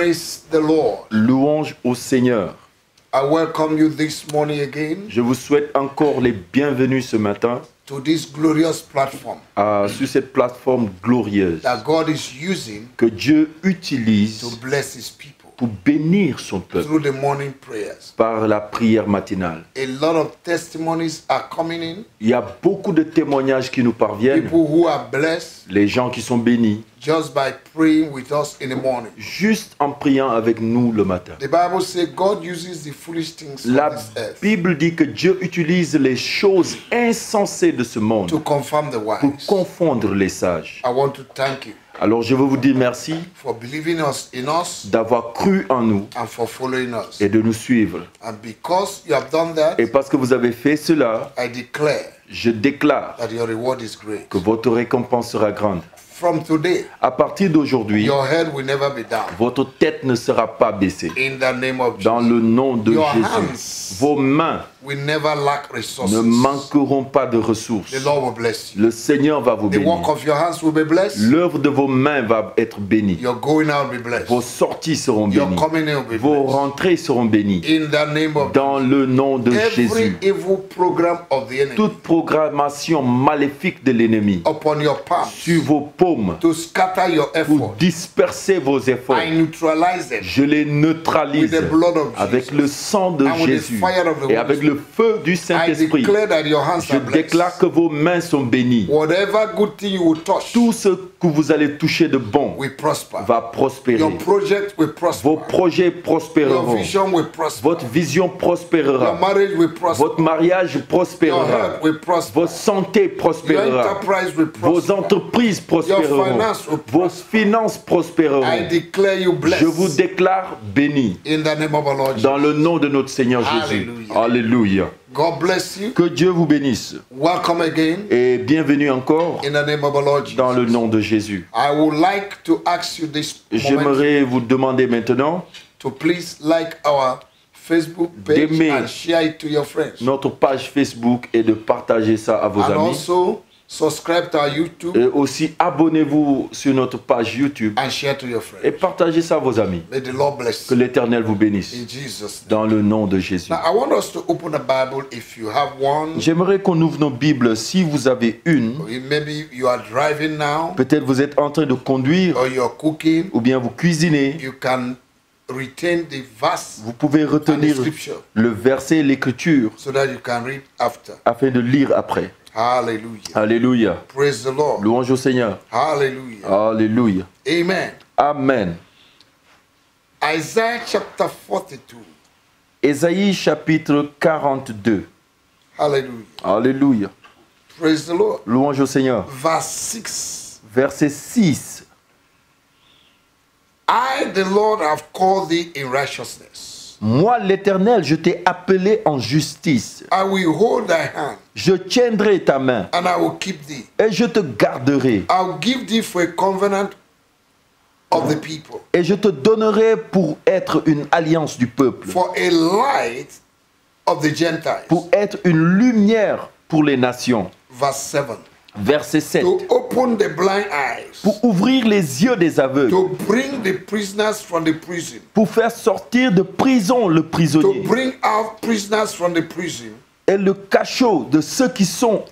Praise the Lord. Louange au Seigneur. I welcome you this morning again Je vous souhaite encore les bienvenus ce matin to this glorious platform sur cette plateforme glorieuse that God is using que Dieu to utilise bless His people pour bénir son peuple through the morning prayers. par la prière matinale. A lot of testimonies are coming in. Il y a beaucoup de témoignages qui nous parviennent, People who are blessed les gens qui sont bénis, just by praying with us in the morning. juste en priant avec nous le matin. The Bible says God uses the foolish things La of this earth Bible dit que Dieu utilise les choses insensées de ce to monde confirm the pour wise. confondre les sages. I want to thank you Alors je veux vous dire merci for believing in us d'avoir cru en nous and for following us. et de nous suivre. And because you have done that, Et parce que vous avez fait cela, I declare je déclare that your reward is great. que votre récompense sera grande. From today, À partir d'aujourd'hui, your head will never be down. votre tête ne sera pas baissée. In the name of Dans Jesus, le nom de Your Jésus, hands vos mains will never lack resources. ne manqueront pas de ressources. The Lord will bless you. Le Seigneur va vous The work bénir. of your hands will be blessed. L'œuvre de vos mains va être bénie. Your going out will be blessed. Vos sorties seront Your bénies. coming in will be Vos blessed. rentrées seront bénies. In the name of Dans le nom de every Jésus. evil program of the enemy Toute programmation maléfique de l'ennemi upon your palms sur vos paumes to scatter your pour effort, disperser vos efforts, I neutralize them je les with neutralise the blood of avec Jesus. le sang de And with the Jésus fire of the et Holy avec le feu du I Saint-Esprit. declare that your hands Je are blessed. déclare que vos mains sont bénies. Whatever good thing you will touch Tout ce que vous allez toucher de bon will prosper. va prospérer. Your project will prosper. Vos projets Your prospéreront. vision will prosper. Votre vision Your prospérera. marriage will prosper. Votre mariage Your prospérera. health will prosper. Votre santé Your prospérera. enterprise will Vos prosper. entreprises Your prospéreront. finance will Vos prosper. finances I prospéreront. declare you Je vous blessed déclare béni in the name of our Lord Jesus. dans le nom de notre Seigneur Jésus. Alléluia. Alléluia. God bless you. Que Dieu vous bénisse Welcome again et bienvenue encore in the name of our Lord dans le Jesus. nom de Jésus. I would like to ask you this moment J'aimerais vous demander maintenant to please like our Facebook page d'aimer and share it to your friends. notre page Facebook et de partager ça à vos And amis. also subscribe to our YouTube Et aussi abonnez-vous sur notre page YouTube and share to your friends. et partagez ça à vos amis. May the Lord bless Que you l'Éternel vous bénisse in Jesus' name. dans le nom de Jésus. Now I want us to open the Bible if you have one. J'aimerais qu'on ouvre nos Bibles si vous avez une. Maybe you are driving now Peut-être vous êtes en train de conduire or you're cooking. ou bien vous cuisinez. You can retain the verse Vous pouvez and the retenir scripture le verset et l'écriture so that you can read after. afin de lire après. Hallelujah. Alléluia. Praise the Lord. Louange au Seigneur. Hallelujah. Alléluia. Amen. Amen. Isaiah chapter 42. Ésaïe chapitre 42. Hallelujah. Alléluia. Praise the Lord. Louange au Seigneur. Verse 6. Verset 6. I, the Lord, have called thee in righteousness. Moi, l'Éternel, je t'ai appelé en justice. I will hold thy hand Je tiendrai ta main and I will keep thee. et je te garderai. I will give thee for a covenant of the people, Et je te donnerai pour être une alliance du peuple, for a light of the Gentiles. pour être une lumière pour les nations. Verse 7. Verset 7. To open the blind eyes, Pour ouvrir les yeux des aveugles, to bring the prisoners from the prison, pour faire sortir de prison le to prisonnier bring out prisoners from the prison, et le cachot de ceux qui sont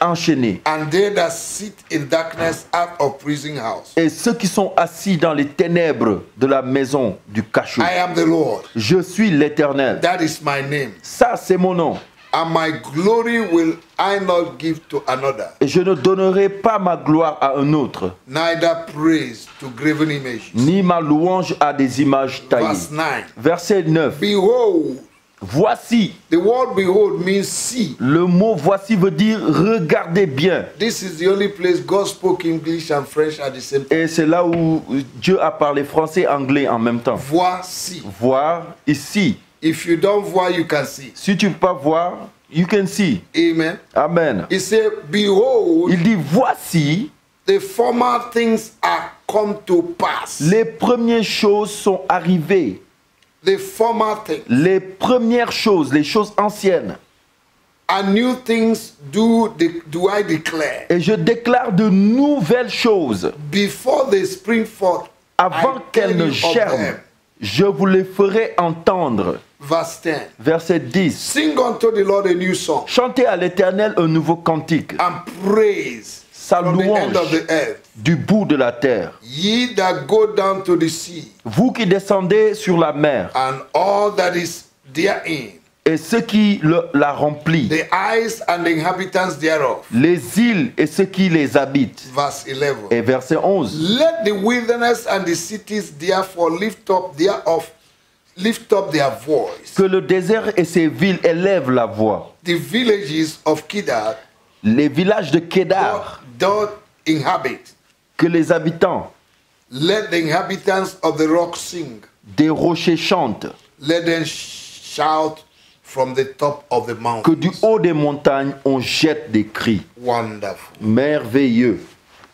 enchaînés and they that sit in darkness out of prison house. et ceux qui sont assis dans les ténèbres de la maison du cachot. I am the Lord. Je suis l'Éternel. That is my name. Ça, c'est mon nom. And my glory will I not give to another, Et je ne donnerai pas ma gloire à un autre, neither praise to graven images. ni ma louange à des images taillées. Verse 9. Verset 9. Behold, Voici. the word behold means see. Le mot voici veut dire regardez bien. This is the only place God spoke English and French at the same time. Et c'est là où Dieu a parlé français et anglais en même temps. Voici. Voir ici. If you don't voir, you can see. Si tu ne peux pas voir, you can see. Amen. Amen. He said, behold, Il dit voici, the former things are come to pass. les premières choses sont arrivées. The former things. Les premières choses, les choses anciennes. And new things do I declare. Et je déclare de nouvelles choses. Before they spring forth, Avant I qu'elles tell ne you of germent, them. je vous les ferai entendre. Verse 10. Verset 10. Sing unto the Lord a new song Chantez à l'Éternel un nouveau cantique, and praise sa from the end of louange the earth. du bout de la terre. Ye that go down to the sea Vous qui descendez sur la mer, and all that is therein, et ceux qui la remplissent, the isles and the inhabitants thereof. les îles et ceux qui les habitent. Verse 11. Et verset 11. Let the wilderness and the cities therefore lift up their voice. Que le désert et ses villes élèvent la voix. The villages of Kedar Les villages de Kédar, doth inhabit. que les habitants Let the inhabitants of the rock sing. des rochers chantent. Let them shout from the top of the Que mountain. du haut des montagnes, on jette des cris. Wonderful. Merveilleux,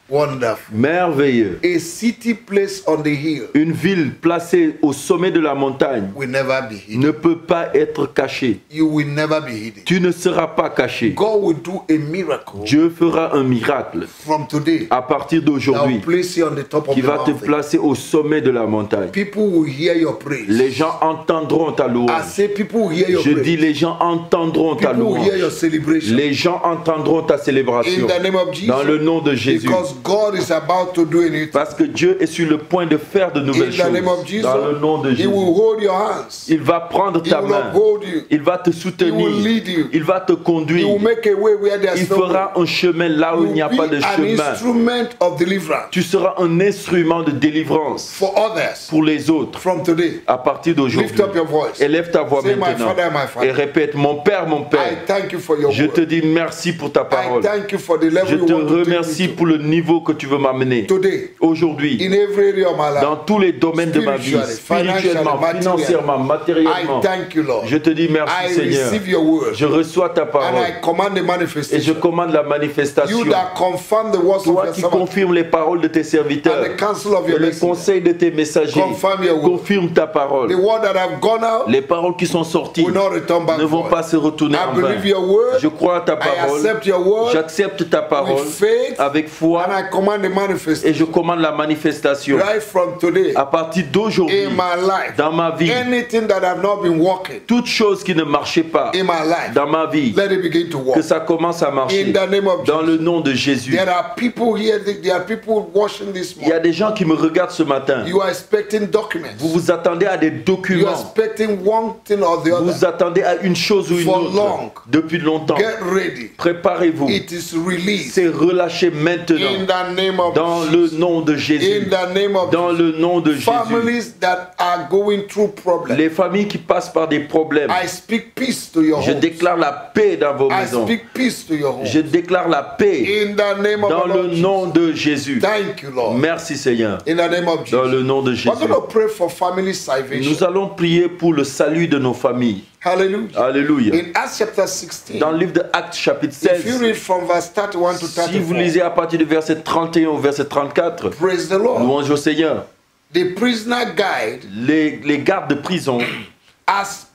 Wonderful. merveilleux. A city placed on the hill Une ville placée au sommet de la montagne will never be hidden. ne peut pas être cachée. You will never be hidden. Tu ne seras pas caché. God will do a miracle Dieu fera un miracle from today à partir that will d'aujourd'hui place you on the top of qui the va te mountain. placer au sommet de la montagne. People will hear your praise. Les gens entendront ta I louange. say people will hear your Je praise. dis les gens entendront ta People will hear your louange. celebration. Les gens entendront ta In célébration the name of Jesus. dans le nom de Jésus. Because God is about to do anything. Parce que Dieu est sur le point de faire de In nouvelles the name of choses Jesus. dans le nom de He Jésus. will hold your hands. Il va prendre He ta will main. uphold you. Il va te He will soutenir. lead you. Il va te He will conduire. make a way where there's Il no way. fera un chemin là où il n'y You a will pas be de an chemin. instrument of deliverance Tu seras un instrument de délivrance for others pour les autres from today. à partir d'aujourd'hui. Lift up your voice. Élève ta voix Say, my maintenant Father, my et Father. répète, mon Père, mon I Père, thank you for your je word. te dis merci pour ta I parole. thank you for the level Je you te want to take remercie me to. pour le niveau que tu veux m'amener. Today, Aujourd'hui, in every area of my life, dans tous les domaines de ma vie, Spiritually, spirituellement, financially, financièrement, matériellement, I thank you, Lord. je te dis merci I Seigneur. receive your word. Je reçois ta And parole I command the et je manifestation. commande la manifestation. You that confirm the words of Toi your qui servant confirmes les paroles de tes serviteurs and the counsel of et your les messenger. conseils de tes messagers, Confirm your word. confirme ta The parole. word that have gone out Les paroles qui sont sorties will not return back ne vont void. pas se retourner I en vain. believe your word. Je crois à ta I parole. accept your word J'accepte ta parole with faith avec foi and I command the et manifestation. je commande la manifestation. Right from today, À partir d'aujourd'hui, in my life, dans ma vie, anything that have not been working toute chose qui ne marchait pas in my life, dans ma vie, let it begin to que work. ça commence à marcher In the name of dans Jesus. le nom de Jésus. There are people here, there are people watching this Il y a morning. des gens qui me regardent ce matin. You are expecting documents. Vous vous attendez à des You are documents. expecting one thing or the Vous vous other. attendez à une chose ou une For autre long. depuis longtemps. Get ready. Préparez-vous. It is released C'est relâché in maintenant the name of dans Jesus. le nom de In Jésus. the name of Dans Jesus. le nom de Jésus. Families that are going through problems. Les familles qui passent par des problèmes, I speak peace to your je home. déclare la paix dans vos I maisons. speak peace to your home. Je déclare la paix In the name of dans the le Lord nom Jesus. de Jésus. Thank you, Lord. Merci Seigneur. In the name of Dans Jesus. le nom de We're Jésus. going to pray for family salvation. Nous allons prier pour le salut de nos familles. Hallelujah. Alléluia. In Acts chapter 16, Dans le livre de Actes chapitre if you 16, read from verse 31 to si vous 34, lisez à partir du verset 31 au verset 34, praise the Lord. louange au Seigneur. The prisoner guide Les gardes de prison asked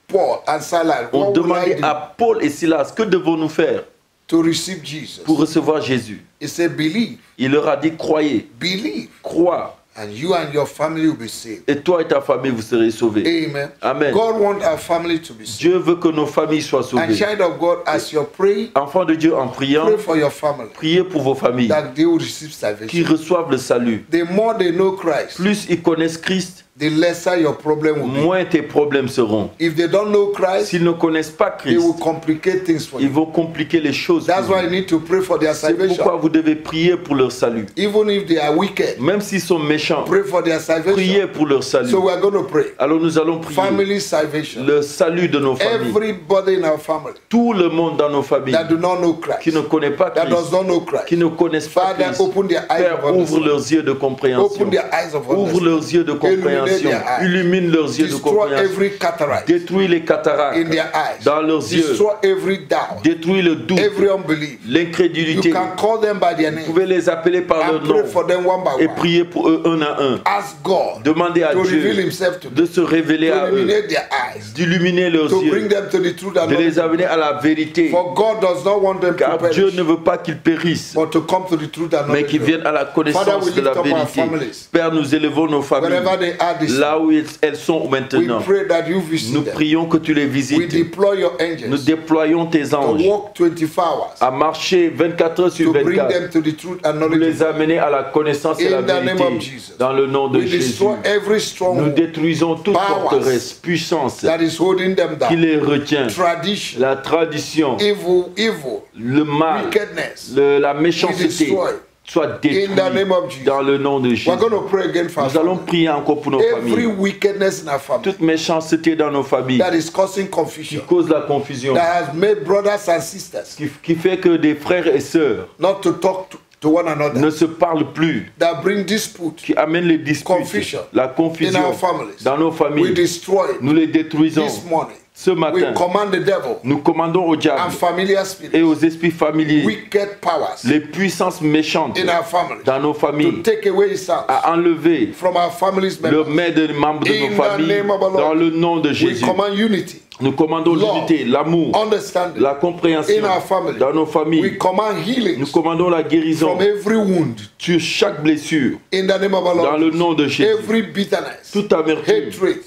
Paul and Silas, ont what will I demandé do à Paul et Silas, que devons-nous faire to receive Jesus? pour recevoir Jésus? He said, believe, Il leur a dit, croyez, believe, crois, and you and your family will be saved. et toi et ta famille, vous serez sauvés. Amen. Amen. God wants our family to be saved. Dieu veut que nos familles soient And sauvées. child of God, as you're praying, Enfants de Dieu, en priant, pray for your family priez pour vos familles, that they will receive qui salvation. reçoivent le salut. The more they know Christ, Plus ils connaissent Christ, the lesser your problem will be. moins tes problèmes seront. If they don't know Christ, S'ils ne connaissent pas they will Christ, complicate things for ils you. vont compliquer les choses. That's pour why vous. you need to pray for their C'est pourquoi salvation. vous devez prier pour leur salut. Even if they are wicked, Même s'ils sont méchants, pray for their salvation. priez pour leur salut. So we are going to pray. Alors nous allons prier Family salvation. le salut de nos familles. Everybody in our family Tout le monde dans nos familles that do not know qui Christ, ne connaît pas that does Christ, not know qui Christ, ne connaissent pas Father, Christ, open their eyes Père, of ouvre understanding. leurs yeux de compréhension. Open their eyes of Ouvre understanding. leurs yeux de compréhension. compréhension. their eyes. Illumine leurs yeux de Destroy compréhension. every cataract Détruis les cataractes in their eyes. dans leurs yeux. Destroy every doubt, Détruis le doute, every unbelief. You l'incrédulité. can call them by their Vous name pouvez les appeler par leur and pray nom for them one by et one. prier pour eux un à un. Ask God Demandez à to reveal Dieu himself to de them, se révéler to à eux, illuminate their eyes, d'illuminer leurs to bring yeux, them to the truth and de les knowledge. amener à la vérité. For God does not want them to Car Dieu perish, ne veut pas qu'ils périssent, but to come to the truth and mais qu'ils knowledge. viennent à la Father, connaissance we de la lift up our vérité. families. Père, nous élevons nos familles Wherever they are this là où elles sont we maintenant. pray that you visit Nous them. prions que tu les We visites. deploy your Nous angels déployons tes to anges walk 24 hours à marcher 24 heures sur to bring 24 them to the truth and pour knowledge. les amener à la connaissance et la In the name of vérité. Jesus. Dans le nom de We Jésus. destroy every Nous stronghold détruisons toute powers forteresse, puissance that is holding them qui down. les retient. Tradition, La tradition, evil, le mal, wickedness. la We méchanceté destroy. soit In détruite the name of Jesus. dans le nom de Jésus. We're going to pray again for our Nous allons family. prier encore pour nos Every familles. wickedness in our family Toute méchanceté dans nos familles that is causing qui confusion, cause la confusion, that has made brothers and sisters qui fait que des frères et sœurs not to talk to one another, ne se parlent plus, that bring dispute qui amènent les disputes, Confusion la in confusion our families. dans nos We familles. destroy it Nous les détruisons. this morning. Ce We matin, command the devil nous commandons au and diable familiar et spirits, aux esprits familiers, wicked powers les puissances méchantes in our families dans nos to familles, take away his sound à enlever from our families le members. maître des membres de In nos the familles name of the Lord. dans le nom de We Jésus. command unity, Nous commandons Lord, l'unité, l'amour, understanding la compréhension in our family. dans nos We familles. command Nous healing commandons la guérison from every wound sur chaque blessure in the name of the dans Lord. le nom de Jésus. Every bitterness, Toute amertume, hatred,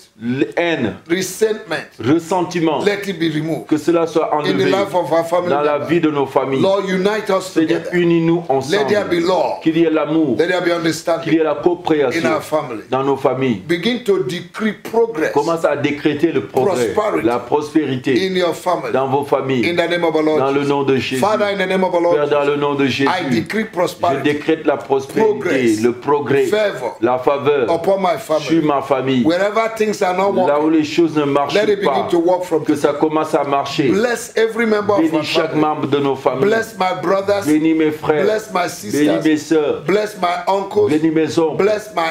haine, resentment, ressentiment, let it be removed que cela soit in the enlevé life of our family dans la members. vie de nos familles. Lord, unite us Seigneur, together. unis-nous Let there be ensemble. love. Qu'il y ait l'amour, Let there be qu'il y understanding ait la in compréhension our family. dans nos familles. Begin to decree progress Commence à décréter le progrès, Prosperity. la prospérité in your family. dans vos familles. In the name of the Dans Lord le Jesus. nom de Jésus. Father, in the name of the Lord Père, dans le nom de Jesus, I Jésus, decree je prosperity, décrète la prospérité, Progress. le progrès, favor la faveur upon my sur family. ma famille. Wherever things are not Là où working, les choses ne marchent let it begin pas, to work from que today. ça commence à marcher. Bless every member of Bénis our chaque family. membre de nos familles. Bless my brothers. Bénis mes frères. Bless my Bénis mes sisters. sœurs. Bless my uncles. Bénis mes oncles. Bless my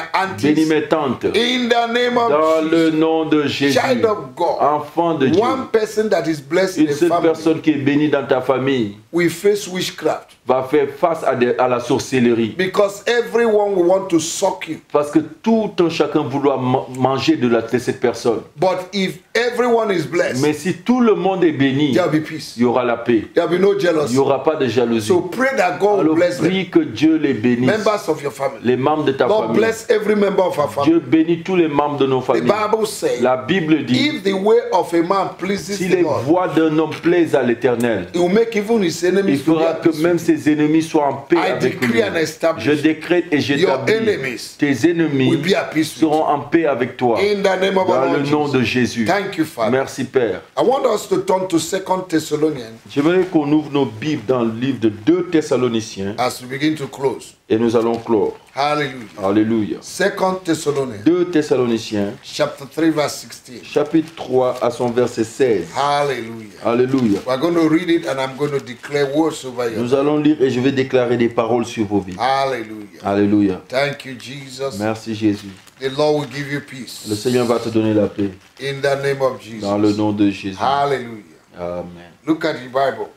Bénis aunties. mes tantes. In the name Dans of le Jesus. nom de Jésus. Child of God. Enfant de Dieu. One person that is blessed in Une the seule family personne qui est bénie dans ta famille will face witchcraft. va faire face à la sorcellerie. Because everyone will want to suck you. Parce que tout un chacun vouloir manger de cette personne. But if everyone is blessed, Mais si tout le monde est béni, there will be peace. il y aura la paix. There will be no Il jealousy. n'y aura pas de jalousie. So pray that God will Alors bless them. prie que Dieu les bénisse. Members of your family. Les membres de ta Lord, famille. bless every member of our family. Dieu bénit tous les membres de nos The familles. Bible says, La Bible dit, if the way of a man pleases si the les Lord, voies d'un homme plaisent à l'Éternel, he will make even his il enemies to be fera at que peace. même ses ennemis soient en paix I avec lui. decree and establish Je décrète et your j'établis enemies tes will ennemis be at peace with seront en paix avec toi. you. In the name of Dans our le Lord nom Jesus. de Jésus. Thank you, Father. Merci Père. I want us to turn to 2 Thessalonians J'aimerais qu'on ouvre nos Bibles dans le livre de 2 Thessaloniciens as we begin to close. et nous allons clore. Hallelujah. Alléluia. 2 Thessalonians 2 Thessaloniciens, chapter 3 verse 16. chapitre 3 à son verset 16. Hallelujah. Alléluia. We're going to read it and I'm going to declare words over you. Nous allons lire et je vais déclarer des paroles sur vos vies. Hallelujah. Alléluia. Thank you, Jesus. Merci Jésus. The Lord will give you Le peace. Seigneur va te donner la paix In the name of dans le Jesus. nom de Jésus. Hallelujah. Amen. Look at the Bible.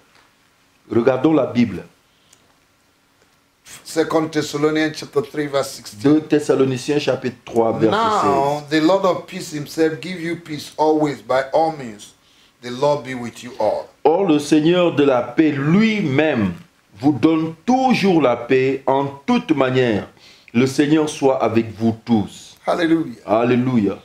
Regardons la Bible. 2 Thessalonians chapter 3 verse 16. 2 Thessaloniciens chapitre 3 verset Now the Lord of peace himself give you peace always by all means. The Lord be with you all. 16. Or le Seigneur de la paix lui-même vous donne toujours la paix en toute manière. Le Seigneur soit avec vous tous. Hallelujah. Alléluia.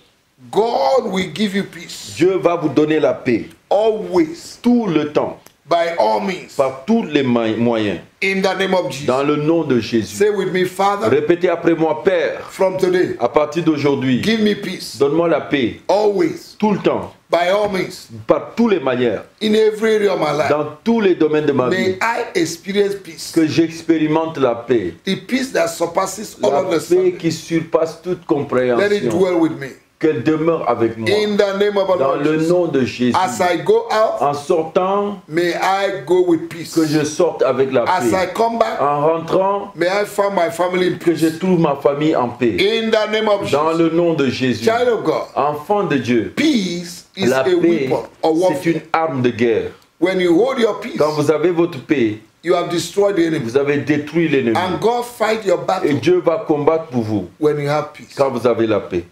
God will give you peace Dieu va vous donner la paix always tout le temps, by all means. par tous les moyens, In the name of Jesus. dans le nom de Jésus. Say with me, Father, Répétez après moi, Père, from today, à partir d'aujourd'hui, give me peace donne-moi la paix always tout le temps, by all means par toutes les manières, in every area of my life. dans tous les domaines de ma May vie, I experience peace. que j'expérimente la paix, The peace that surpasses all la paix understanding. qui surpasse toute Let it compréhension, dwell with me. qu'elle demeure avec moi. In the name of our Dans Lord le Jesus. nom de Jésus. As I go out, En sortant, may I go with peace. que je sorte avec la As I paix. come back, En rentrant, may I find my family in que je peace. trouve ma famille en paix. In the name of Dans Jesus. le nom de Jésus. Child of God, Enfant de Dieu, peace is la a paix, weapon or c'est une warfare. arme de guerre. When you hold your peace, Quand vous avez votre paix, you have destroyed the enemy. vous avez détruit l'ennemi. And God fight your Et battle Dieu va combattre pour vous when you have peace. quand vous avez la paix.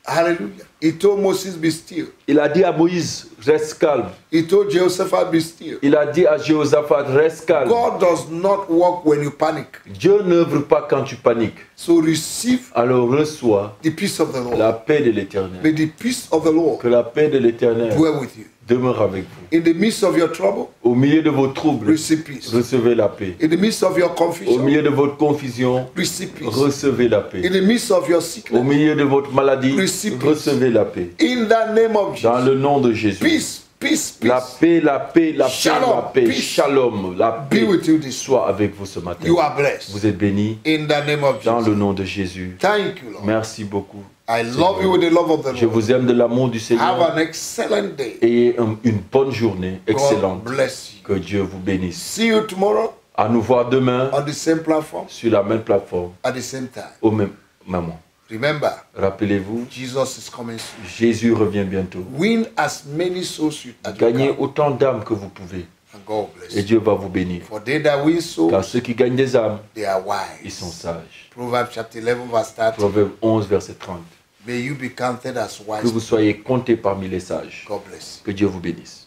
Hallelujah. He told Moses, be still. Il a dit à Moïse, reste calme. He told Jehoshaphat, be still. Il a dit à Jéhoshaphat, reste calme. God does not work when you panic. Dieu n'œuvre pas quand tu paniques. So receive Alors reçois the peace of the Lord. la paix de l'Éternel. May the peace of the Lord Que la paix de l'Éternel dwell with you. demeure avec vous. In the midst of your trouble, Au milieu de vos troubles, receive peace. recevez la paix. In the midst of your Au confusion, milieu de votre confusion, receive peace. recevez la In paix. the midst of your Au sickness, milieu de votre maladie, Receive peace. recevez la paix. in the name of Dans Jesus, le nom de Jésus. peace, peace, La peace. paix, la paix, la paix, Shalom, la paix. peace. Shalom, la Be paix with you this soit avec vous ce matin. You are blessed. Vous êtes bénis In the name of dans Jesus. le nom de Jésus. Thank you, Lord. Merci beaucoup. I love you with the love of the Je Lord. vous aime de l'amour du Have Seigneur. an excellent day. Ayez une bonne journée, God excellente. bless you. Que Dieu vous bénisse. See you tomorrow À nous voir demain on the same platform sur la même plateforme, at the same time. au même moment. Remember, Rappelez-vous, Jesus is coming soon. Jésus revient bientôt. Win as many souls as you Gagnez can, autant d'âmes que vous pouvez. and God bless Et you. Dieu va vous bénir. For they that win Car souls, ceux qui gagnent des âmes, they are ils sont wise. sages. Proverbs chapter 11 verse 30. Proverbe 11, verset 30. May you be counted as Que wise. vous soyez comptés parmi les sages. God bless you. Que Dieu vous bénisse.